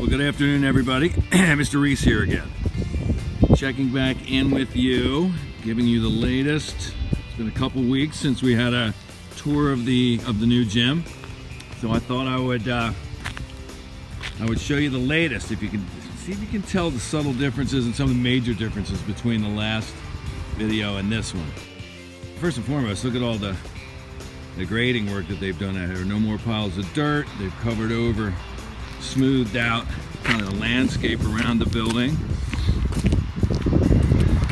Well, good afternoon, everybody. Mr. Reese here again. Checking back in with you, giving you the latest. It's been a couple weeks since we had a tour of the new gym, so I thought I would show you the latest. If you can see if you can tell the subtle differences and some of the major differences between the last video and this one. First and foremost, look at all the grading work that they've done out here. No more piles of dirt. They've covered over, smoothed out kind of the landscape around the building.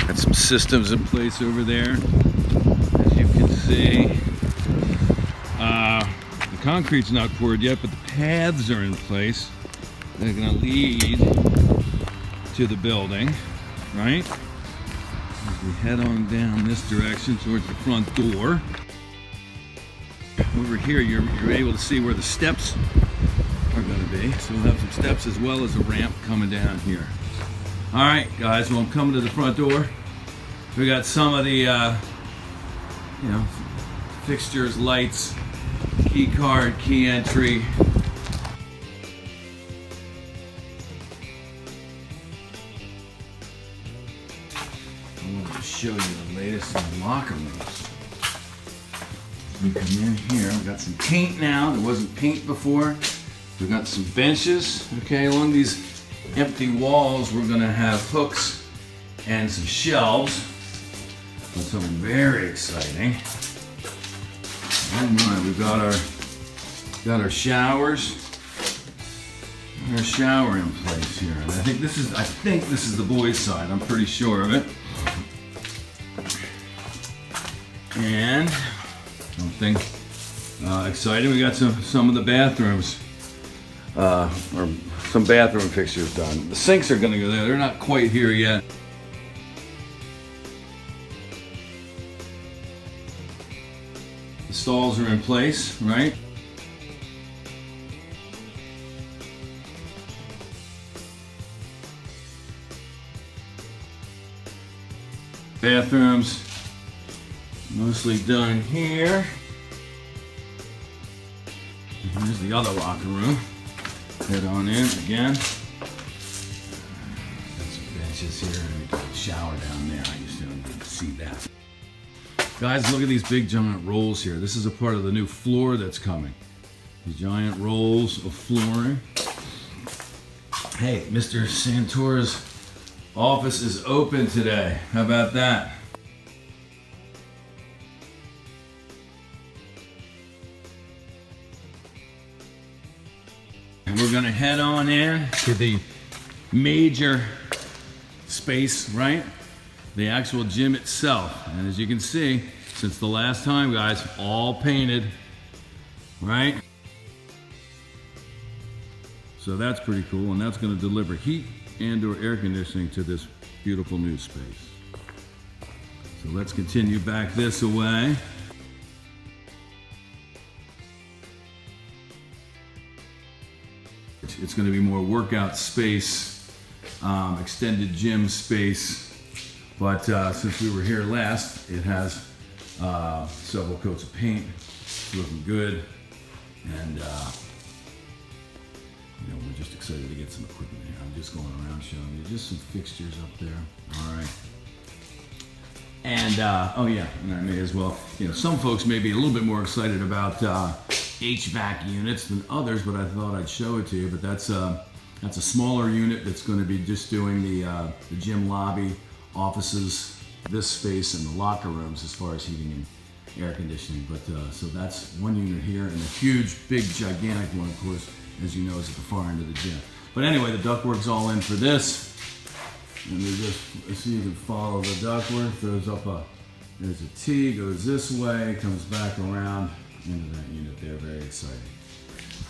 Got some systems in place over there, as you can see. The concrete's not poured yet, but the paths are in place. They're going to lead to the building, right? As we head on down this direction towards the front door. Over here, you're able to see where the steps are going to be. So we'll have some steps as well as a ramp coming down here. All right, guys, well, I'm coming to the front door. We got some of the, fixtures, lights, key card, key entry. I want to show you the latest in the locker rooms. We come in here, we've got some paint now. There wasn't paint before. We've got some benches, okay? Along these empty walls, we're gonna have hooks and some shelves. That's something very exciting. Oh my, we've got our showers. Our shower in place here. And I think this is the boys' side. I'm pretty sure of it. And something exciting. We got some of the bathrooms, or some bathroom fixtures done. The sinks are going to go there. They're not quite here yet. The stalls are in place, right? Bathrooms mostly done here. And here's the other locker room. Head on in again. Got some benches here and a shower down there. I just don't need to see that. Guys, look at these big giant rolls here. This is a part of the new floor that's coming. These giant rolls of flooring. Hey, Mr. Santora's office is open today. How about that? And we're gonna head on in to the major space, right? The actual gym itself. And as you can see, since the last time, guys, all painted, right? So that's pretty cool, and that's gonna deliver heat and/or air conditioning to this beautiful new space. So let's continue back this way. It's going to be more workout space, extended gym space, but since we were here last, it has several coats of paint. It's looking good, and we're just excited to get some equipment here. I'm just going around showing you just some fixtures up there. All right. And oh yeah, and I may as well. Some folks may be a little bit more excited about HVAC units than others, but I thought I'd show it to you. But that's a smaller unit that's going to be just doing the gym lobby, offices, this space, and the locker rooms as far as heating and air conditioning. But so that's one unit here, and the huge, big, gigantic one, of course, as you know, is at the far end of the gym. But anyway, the ductwork's all in for this. And we just, so you can follow the ductwork, throws up there's a T, goes this way, comes back around into that unit there. Very exciting.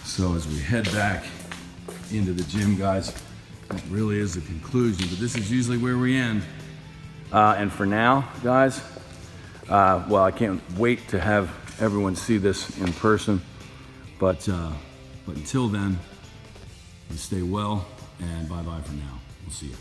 So as we head back into the gym, guys, that really is the conclusion, but this is usually where we end. And for now, guys, well, I can't wait to have everyone see this in person, but until then, you stay well, and bye-bye for now. We'll see you.